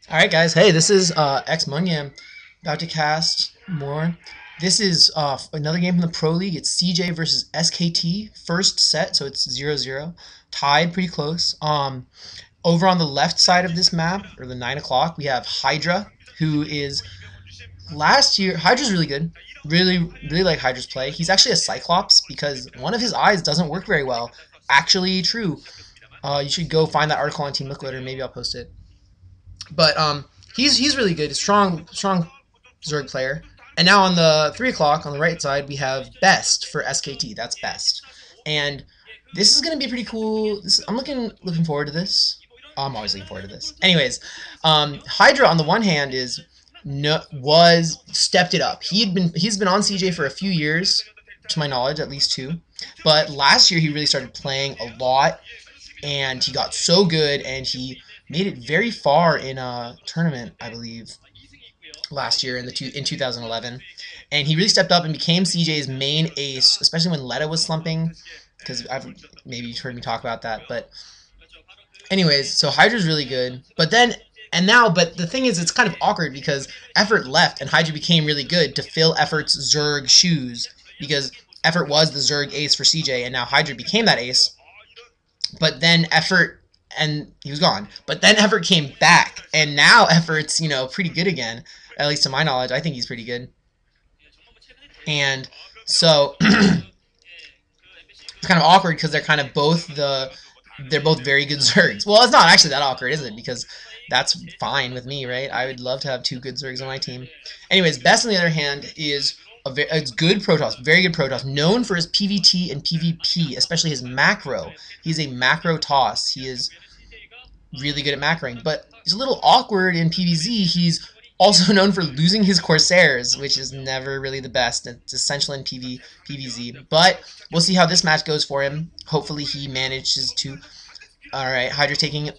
Alright guys, hey, this is X Mungam, about to cast more. This is another game from the Pro League. It's CJ versus SKT, first set, so it's 0-0. Tied, pretty close. Over on the left side of this map, or the 9 o'clock, we have Hydra, who is last year. Hydra's really good. Really like Hydra's play. He's actually a Cyclops because one of his eyes doesn't work very well. Actually true. You should go find that article on Team Liquid, or maybe I'll post it. But he's really good. Strong Zerg player. And now on the 3 o'clock on the right side we have Best for SKT. That's Best, and this is gonna be pretty cool. I'm looking forward to this. I'm always looking forward to this. Anyways, Hydra on the one hand is was stepped it up. He's been on CJ for a few years, to my knowledge, at least two. But last year he really started playing a lot, and he got so good, and he made it very far in a tournament, I believe, last year in 2011, and he really stepped up and became CJ's main ace, especially when Letta was slumping. Because maybe you've heard me talk about that, but anyways, so Hydra's really good, but the thing is, it's kind of awkward because Effort left and Hydra became really good to fill Effort's Zerg shoes, because Effort was the Zerg ace for CJ, and now Hydra became that ace. But then Effort, and he was gone. But then Effort came back, and now Effort's, pretty good again. At least to my knowledge, I think he's pretty good. And so it's kind of awkward because they're both very good Zergs. Well, it's not actually that awkward, is it? Because that's fine with me, right? I would love to have two good Zergs on my team. Anyways, Best on the other hand is it's good Protoss, very good Protoss, known for his PvT and PvP, especially his macro. He's a macro toss. He is really good at macroing, but he's a little awkward in PvZ. He's also known for losing his Corsairs, which is never really the best. It's essential in PvZ, but we'll see how this match goes for him. Hopefully he manages to... Alright, Hydra taking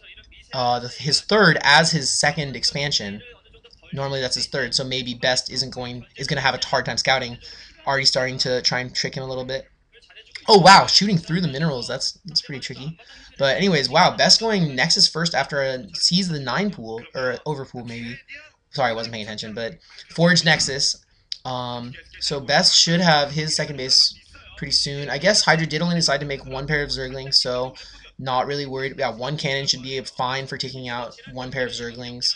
his third as his second expansion. Normally that's his third, so maybe Best is going to have a hard time scouting. Already starting to try and trick him a little bit. Oh wow, shooting through the minerals, that's pretty tricky. But anyways, wow, Best going Nexus first after sees the 9 pool, or overpool maybe. Sorry, I wasn't paying attention, but Forge Nexus. So Best should have his second base pretty soon. I guess Hydra did only decide to make one pair of Zerglings, so not really worried. Yeah, one cannon should be fine for taking out one pair of Zerglings.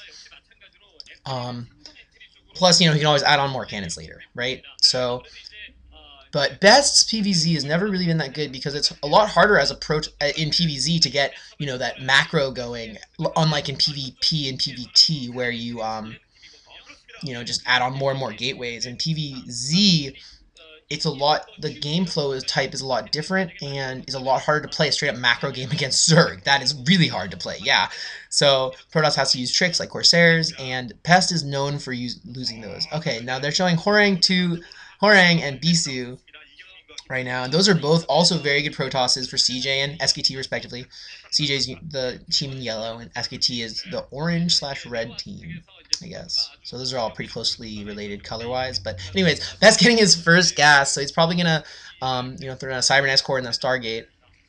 Plus, he can always add on more cannons later, right? So, but Best's PvZ has never really been that good because it's a lot harder as in PvZ to get, that macro going, unlike in PvP and PvT where you, just add on more and more gateways. In PvZ, the game flow type is a lot different and is a lot harder to play a straight up macro game against Zerg. That is really hard to play, yeah. So Protoss has to use tricks like Corsairs, and Pest is known for losing those. Okay, now they're showing Horang and Bisu right now, and those are both also very good Protosses for CJ and SKT respectively. CJ's the team in yellow, and SKT is the orange/red team, I guess. So those are all pretty closely related color-wise. But anyways, Best getting his first gas, so he's probably gonna, throw down a Cybernex core and then Stargate.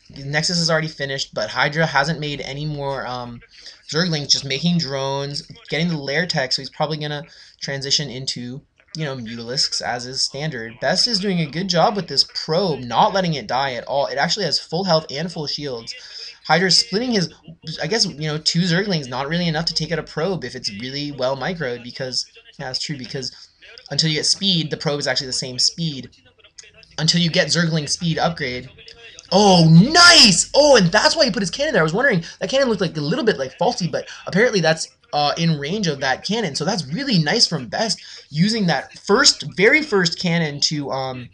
Nexus is already finished, but Hydra hasn't made any more Zerglings, just making drones, getting the lair tech, so he's probably gonna transition into, Mutalisks as is standard. Best is doing a good job with this probe, not letting it die at all. It actually has full health and full shields. Hydra's splitting his, I guess, 2 Zerglings, not really enough to take out a probe if it's really well microed, because, yeah, that's true, because until you get speed, the probe is actually the same speed. Until you get Zergling speed upgrade. Oh, nice! Oh, and that's why he put his cannon there. I was wondering, that cannon looked like a little bit like faulty, but apparently that's in range of that cannon. So that's really nice from Best, using that very first cannon to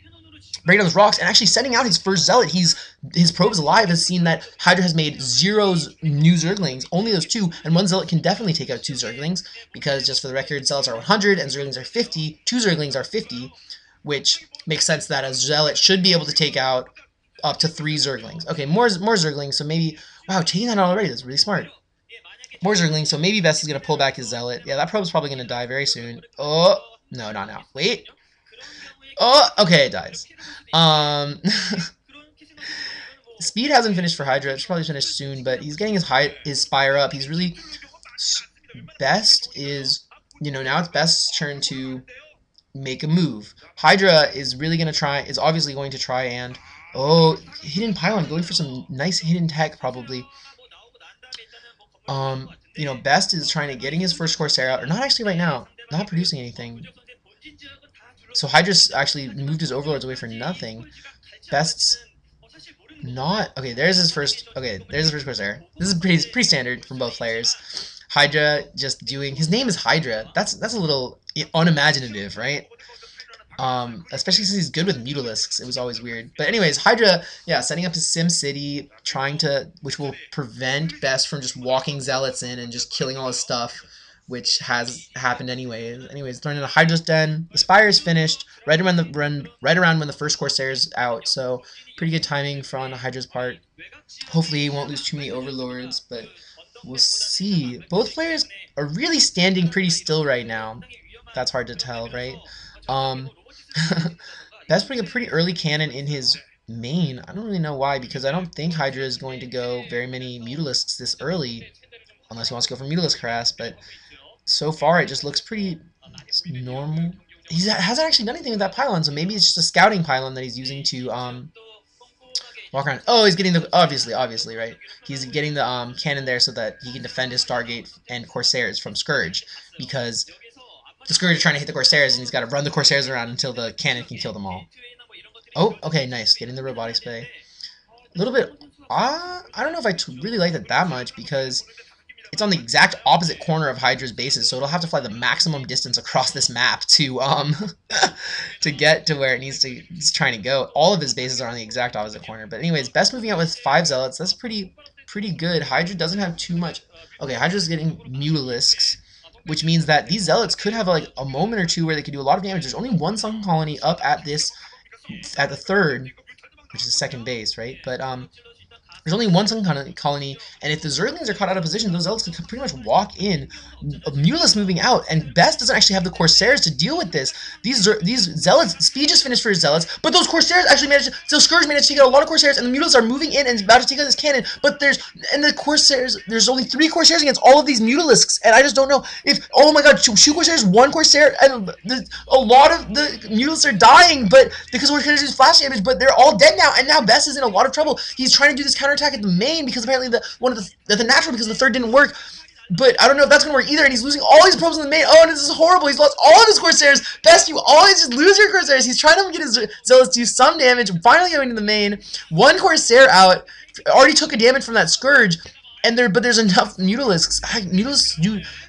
break down those rocks, and actually sending out his first Zealot. His probes alive has seen that Hydra has made 0 new Zerglings, only those 2, and 1 Zealot can definitely take out 2 Zerglings, because just for the record, Zealots are 100 and Zerglings are 50. 2 Zerglings are 50, which makes sense that a Zealot should be able to take out up to 3 Zerglings. Okay, more Zerglings, so maybe... Wow, taking that out already, that's really smart. More Zerglings, so maybe Best is going to pull back his Zealot. Yeah, that probe's probably going to die very soon. Oh, no, not now. Wait. Oh, okay, it dies. Speed hasn't finished for Hydra. It's probably finished soon, but he's getting his Spire up. He's really Best is, now it's Best's turn to make a move. Hydra is really going to try, is obviously going to try and, oh, hidden pylon, going for some nice hidden tech probably. Best is trying to getting his first Corsair out, or not actually right now, not producing anything. So Hydra's actually moved his overlords away for nothing. Best's not okay. There's his first Corsair. This is pretty standard from both players. Hydra just doing, his name is Hydra. That's a little unimaginative, right? Especially since he's good with Mutalisks. It was always weird. But anyways, Hydra, yeah, setting up his Sim City, which will prevent Best from just walking Zealots in and just killing all his stuff, which has happened anyways. Anyways, throwing in a Hydra's Den. The Spire is finished right around when the first Corsair's out. So pretty good timing from Hydra's part. Hopefully he won't lose too many Overlords, but we'll see. Both players are really standing pretty still right now. That's hard to tell, right? Best putting a pretty early cannon in his main. I don't really know why, because I don't think Hydra is going to go very many Mutalisks this early, unless he wants to go for Mutalisk Harass, but so far it just looks pretty normal. He hasn't actually done anything with that pylon, so maybe it's just a scouting pylon that he's using to walk around. Oh, he's getting the, obviously, right? He's getting the cannon there so that he can defend his Stargate and Corsairs from Scourge, because the Scourge is trying to hit the Corsairs, and he's got to run the Corsairs around until the cannon can kill them all. Oh, okay, nice. Getting the Robotic Spay. A little bit, I don't know if I really liked it that much, because it's on the exact opposite corner of Hydra's bases, so it'll have to fly the maximum distance across this map to to get to where it's trying to go. All of his bases are on the exact opposite corner. But anyways, Best moving out with 5 Zealots. That's pretty good. Hydra doesn't have too much. Okay, Hydra's getting Mutalisks, which means that these Zealots could have like a moment or two where they could do a lot of damage. There's only one Sunken Colony up at the third, which is the second base, right? But there's only one Sunken Colony, and if the Zerglings are caught out of position, those Zealots can pretty much walk in. Mutalisk moving out, and Best doesn't actually have the Corsairs to deal with this. These Zealots, speed just finished for his Zealots, but those Corsairs actually Scourge managed to take out a lot of Corsairs, and the Mutalisks are moving in and about to take out this cannon, but the Corsairs, there's only 3 Corsairs against all of these Mutalisks, and I just don't know if, oh my god, 2 Corsairs, 1 Corsair, and a lot of the Mutalisks are dying, but because we're going to do flash damage, but they're all dead now, and now Best is in a lot of trouble. He's trying to do this counterattack at the main, because apparently the natural, because the third didn't work. But I don't know if that's going to work either, and he's losing all his probes in the main. Oh, and this is horrible. He's lost all of his Corsairs. Best, you always just lose your Corsairs. He's trying to get his Zealots to do some damage. Finally going to the main. 1 Corsair out. Already took a damage from that Scourge. But there's enough Mutalisks.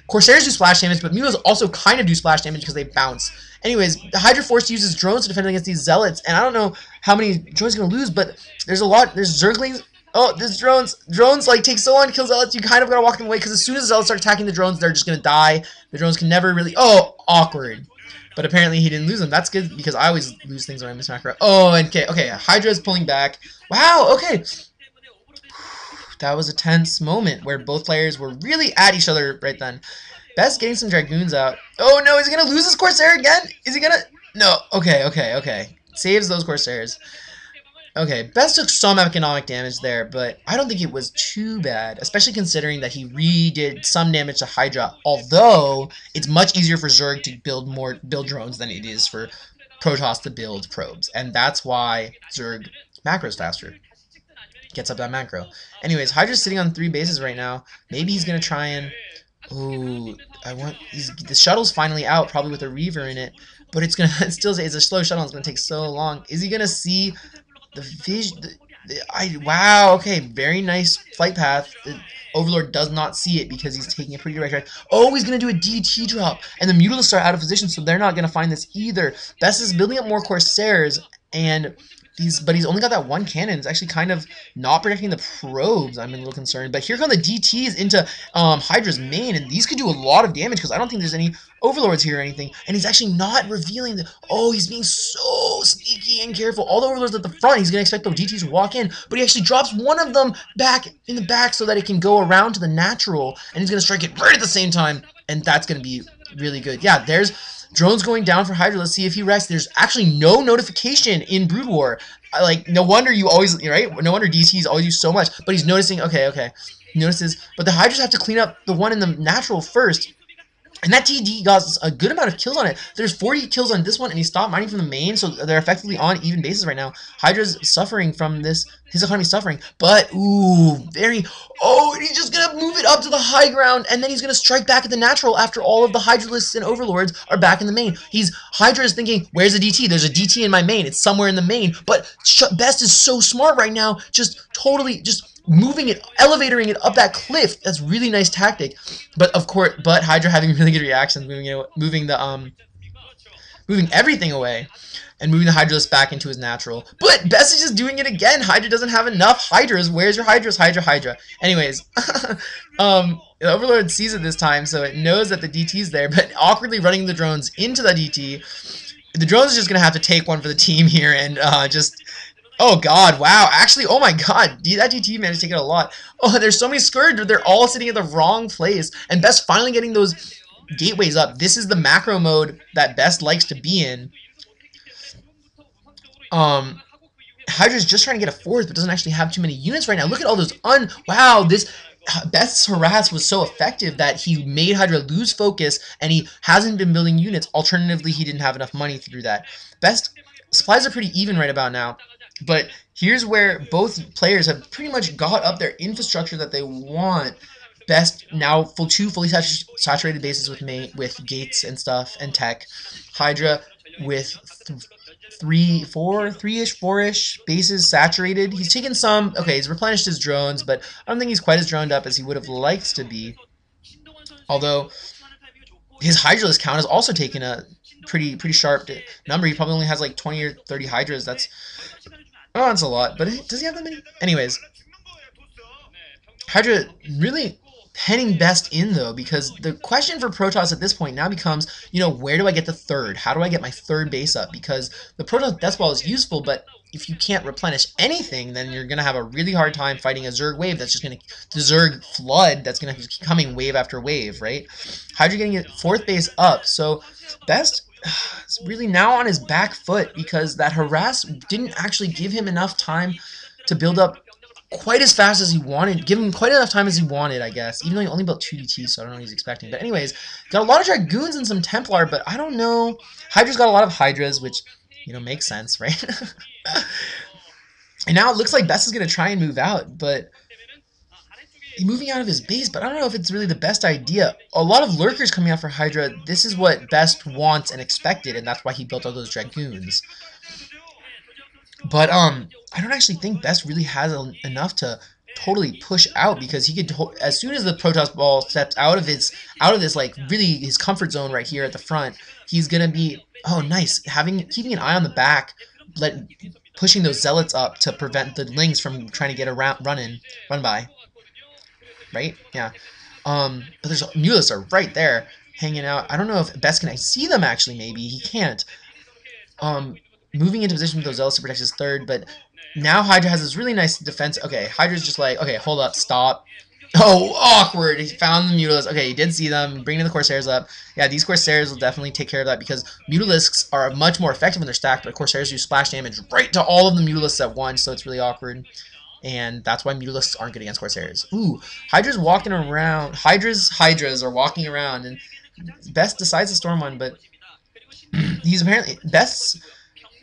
Corsairs do splash damage, but Mutalisks also kind of do splash damage because they bounce. Anyways, the Hydra forced to use his drones to defend against these Zealots, and I don't know how many drones he's going to lose, but there's a lot. There's Zerglings. Oh, this drones like take so long to kill Zealots. You kind of gotta walk them away, because as soon as the Zealots start attacking the drones, they're just gonna die. The drones can never really. Oh, awkward. But apparently he didn't lose them. That's good, because I always lose things when I miss macro. Oh, and okay. Hydra is pulling back. Wow. Okay. That was a tense moment where both players were really at each other right then. Best getting some Dragoons out. Oh no, is he gonna lose his Corsair again? Is he gonna? No. Okay. Saves those Corsairs. Okay, Best took some economic damage there, but I don't think it was too bad, especially considering that he redid some damage to Hydra, although it's much easier for Zerg to build drones than it is for Protoss to build probes, and that's why Zerg macros faster. Gets up that macro. Anyways, Hydra's sitting on 3 bases right now. Maybe he's going to try and... Ooh, the shuttle's finally out, probably with a Reaver in it, but it's a slow shuttle, it's going to take so long. Is he going to see... Wow, okay, very nice flight path. The Overlord does not see it because he's taking a pretty direct ride. Oh, he's going to do a DT drop, and the Mutalisks are out of position, so they're not going to find this either. Best is building up more Corsairs, and but he's only got that 1 cannon. It's actually kind of not protecting the probes. I'm a little concerned. But here come the DTs into Hydra's main, and these could do a lot of damage because I don't think there's any Overlords here or anything. And he's actually not revealing the... Oh, he's being so sneaky and careful. All the Overlords at the front, he's going to expect the DTs to walk in, but he actually drops one of them back in the back so that it can go around to the natural, and he's going to strike it right at the same time, and that's going to be really good. Yeah, there's... Drones going down for Hydra. Let's see if he wrecks. There's actually no notification in Brood War. Like, no wonder you always, right? No wonder DCs always use so much. But he's noticing, okay. notices, but the Hydras have to clean up the one in the natural first. And that TD got a good amount of kills on it. There's 40 kills on this one, and he stopped mining from the main, so they're effectively on even basis right now. Hydra's suffering from this. His economy's suffering. But, ooh, very... Oh, and he's just going to move it up to the high ground, and then he's going to strike back at the natural after all of the Hydralists and Overlords are back in the main. Hydra is thinking, where's the DT? There's a DT in my main. It's somewhere in the main. But Best is so smart right now, just totally... just moving it, elevatoring it up that cliff. That's really nice tactic. But of course, Hydra having really good reactions, moving everything away, and moving the Hydralist back into his natural. But Best is just doing it again. Hydra doesn't have enough Hydras. Where's your Hydras? Hydra. Anyways, the Overlord sees it this time, so it knows that the DT's there, but awkwardly running the drones into the DT. The drones are just gonna have to take one for the team here and just. Oh god, wow, actually, oh my god, that DT managed to take it a lot. Oh, there's so many Scourge, but they're all sitting in the wrong place, and Best finally getting those gateways up. This is the macro mode that Best likes to be in. Hydra's just trying to get a fourth, but doesn't actually have too many units right now. Look at all those wow, this Best's harass was so effective that he made Hydra lose focus, and he hasn't been building units. Alternatively, he didn't have enough money to do that. Best supplies are pretty even right about now. But here's where both players have pretty much got up their infrastructure that they want. Best now two fully saturated bases with gates and stuff and tech. Hydra with four-ish bases saturated. He's taken some. Okay, he's replenished his drones, but I don't think he's quite as droned up as he would have liked to be. Although his Hydralist count has also taken a pretty sharp number. He probably only has like 20 or 30 Hydras. That's a lot, but does he have that many? Anyways, Hydra really penning Best in, though, because the question for Protoss at this point now becomes, where do I get the third? How do I get my third base up? Because the Protoss Death Ball is useful, but if you can't replenish anything, then you're going to have a really hard time fighting a Zerg wave that's just going to... The Zerg flood that's going to keep coming wave after wave, right? Hydra getting a fourth base up, so Best... is really now on his back foot because that harass didn't actually give him enough time to build up quite as fast as he wanted. Give him quite enough time as he wanted, I guess. Even though he only built 2 DTs, so I don't know what he's expecting. But anyways, got a lot of Dragoons and some Templar, but I don't know. Hydra's got a lot of Hydras, which, makes sense, right? And now it looks like Best is going to try and move out, but... moving out of his base, but I don't know if it's really the best idea. A lot of lurkers coming out for Hydra. This is what Best wants and expected, and that's why he built all those Dragoons. But I don't actually think Best really has enough to totally push out, because he could as soon as the Protoss ball steps out of this like really his comfort zone right here at the front, he's gonna be nice keeping an eye on the back, pushing those zealots up to prevent the Lings from trying to get around run by. Right? Yeah. But there's Mulists are right there hanging out. I don't know if Best can see them actually. Maybe he can't. Moving into position with those Zealots to protect his third, but now Hydra has this really nice defense. Okay, Hydra's just like, okay, hold up, stop. Oh, awkward. He found the Mutalisks. Okay, he did see them. Bringing the Corsairs up. Yeah, these Corsairs will definitely take care of that because Mutalisks are much more effective when they're stacked, but Corsairs do splash damage right to all of the Mutalisks at once, so it's really awkward. And that's why Mutalisks aren't good against Corsairs. Ooh, Hydra's walking around. Hydras are walking around, and Best decides to storm one, but he's apparently... Best's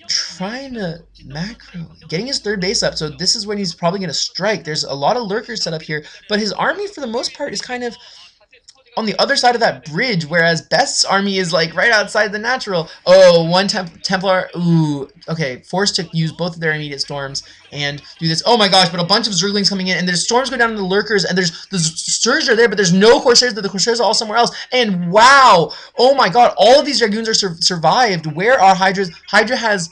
trying to macro, getting his third base up, so this is when he's probably going to strike. There's a lot of lurkers set up here, but his army, for the most part, is kind of on the other side of that bridge, whereas Best's army is like right outside the natural. Oh, one Templar. Ooh, okay, forced to use both of their immediate storms and do this. Oh my gosh, but a bunch of Zerglings coming in, and there's storms go down to the lurkers, and there's the Surge are there, but there's no Corsairs. The Corsairs are all somewhere else. And wow, oh my god, all of these Dragoons are survived. Where are Hydras? Hydra has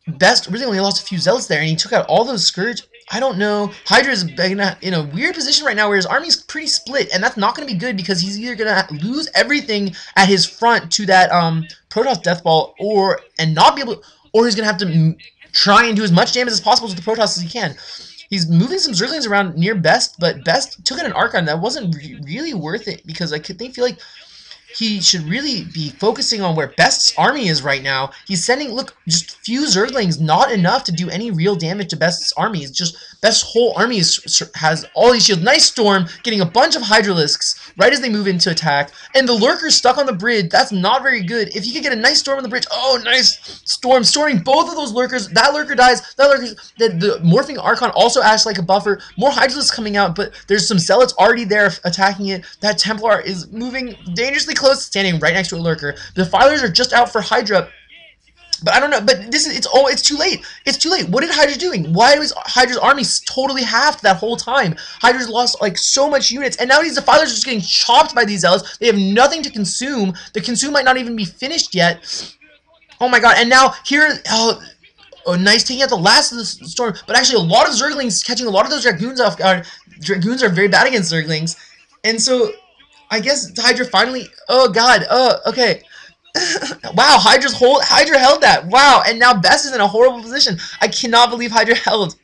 Best really only lost a few Zealots there, and he took out all those Scourge. I don't know. Hydra is in a weird position right now where his army's pretty split, and that's not going to be good because he's either going to lose everything at his front to that Protoss Death Ball, or he's going to have to try and do as much damage as possible to the Protoss as he can. He's moving some Zerglings around near Best, but Best took out an Archon that wasn't really worth it because I feel like he should really be focusing on where Best's army is right now. He's sending, look, just few Zerglings, not enough to do any real damage to Best's army. It's just Best's whole army has all these shields. Nice Storm, getting a bunch of Hydralisks right as they move into attack. And the Lurker's stuck on the bridge. That's not very good. If you could get a nice Storm on the bridge. Oh, nice Storm. Storming both of those Lurkers. That Lurker dies. The Morphing Archon also acts like a buffer. More Hydralisks coming out, but there's some Zealots already there attacking it. That Templar is moving dangerously close, standing right next to a Lurker. The Defilers are just out for Hydra. But I don't know. But it's too late. It's too late. What did Hydra doing? Why was Hydra's army totally halved that whole time? Hydra's lost like so much units, and now these Defilers are just getting chopped by these Zealots. They have nothing to consume. The consume might not even be finished yet. Oh my god! And now here, oh nice taking out the last of the storm. But actually, a lot of Zerglings catching a lot of those Dragoons off guard. Dragoons are very bad against Zerglings, and so I guess Hydra finally. Oh god. Oh okay. Wow, Hydra held that. Wow, and now Best is in a horrible position. I cannot believe Hydra held.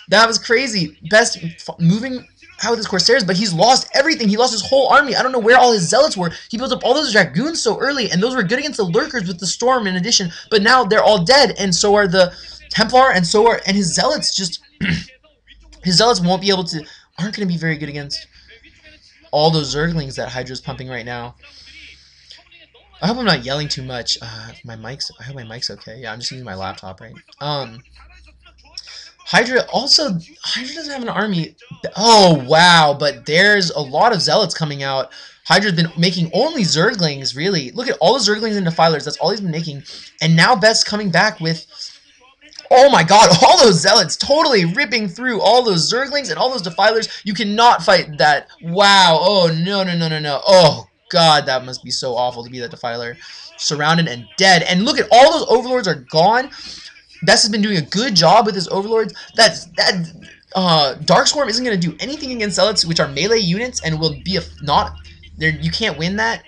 That was crazy. Best moving out with his Corsairs, but he's lost everything. He lost his whole army. I don't know where all his Zealots were. He built up all those Dragoons so early, and those were good against the Lurkers with the Storm in addition. But now they're all dead, and so are the Templar, and his Zealots. Just his Zealots aren't going to be very good against all those Zerglings that Hydra's pumping right now. I hope I'm not yelling too much. I hope my mic's okay. Yeah, I'm just using my laptop, right? Hydra doesn't have an army. Oh, wow, but there's a lot of Zealots coming out. Hydra's been making only Zerglings, really. Look at all the Zerglings and Defilers. That's all he's been making. And now Best's coming back with... Oh my god, all those Zealots totally ripping through all those Zerglings and all those Defilers. You cannot fight that. Wow. Oh, no. Oh, god, that must be so awful to be that Defiler. Surrounded and dead. And look at all those Overlords are gone. Best has been doing a good job with his Overlords. Dark Swarm isn't going to do anything against Zealots, which are melee units, and will be you can't win that.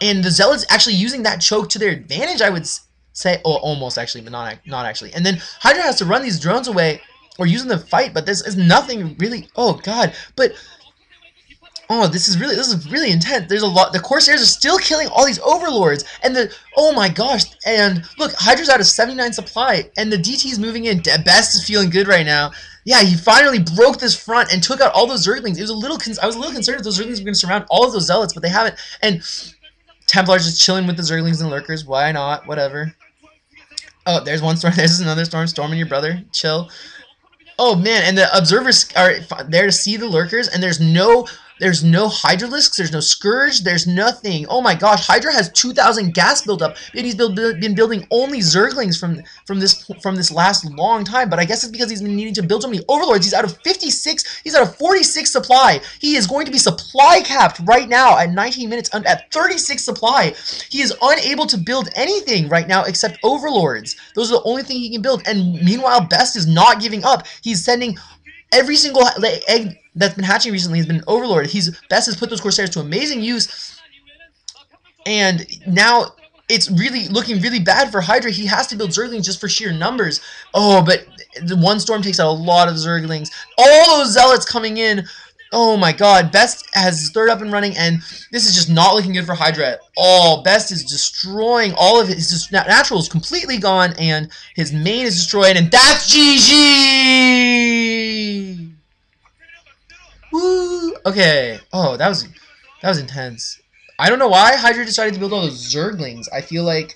And the Zealots actually using that choke to their advantage, I would say. Oh, almost actually, but not actually. And then Hydra has to run these drones away or use them to fight, but this is nothing really. Oh god, but. Oh, this is really intense. There's a lot. The Corsairs are still killing all these Overlords, and oh my gosh! And look, Hydra's out of 79 supply, and the DT is moving in. Best is feeling good right now. Yeah, he finally broke this front and took out all those Zerglings. I was a little concerned if those Zerglings were going to surround all of those Zealots, but they haven't. And Templar's just chilling with the Zerglings and Lurkers. Why not? Whatever. Oh, there's one storm. There's another storm. Storming your brother. Chill. Oh man, and the observers are there to see the Lurkers, and there's no Hydralisks, there's no Scourge, there's nothing. Oh my gosh, Hydra has 2,000 gas built up, and he's been building only Zerglings from this last long time. But I guess it's because he's been needing to build so many Overlords. He's out of 56, he's out of 46 supply. He is going to be supply capped right now at 19 minutes at 36 supply. He is unable to build anything right now except Overlords. Those are the only thing he can build. And meanwhile, Best is not giving up. He's sending every single egg that's been hatching recently has been an Overlord. Best has put those Corsairs to amazing use, and now it's really looking really bad for Hydra. He has to build Zerglings just for sheer numbers. Oh, but the one storm takes out a lot of Zerglings. All those Zealots coming in. Oh my god, Best has his third up and running, and this is just not looking good for Hydra at all. Best is destroying all of his natural is completely gone, and his main is destroyed, and that's GG! Woo! Okay. Oh, that was intense. I don't know why Hydra decided to build all those Zerglings. I feel like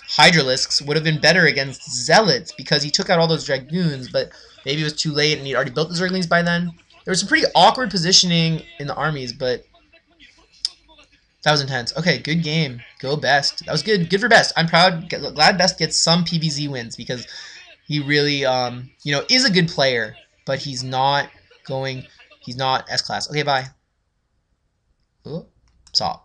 Hydralisks would have been better against Zealots because he took out all those Dragoons, but maybe it was too late and he'd already built the Zerglings by then. There was some pretty awkward positioning in the armies, but that was intense. Okay, good game. Go Best. That was good. Good for Best. I'm proud. Glad Best gets some PvZ wins because he really, is a good player, but he's not S-class. Okay, bye. Stop.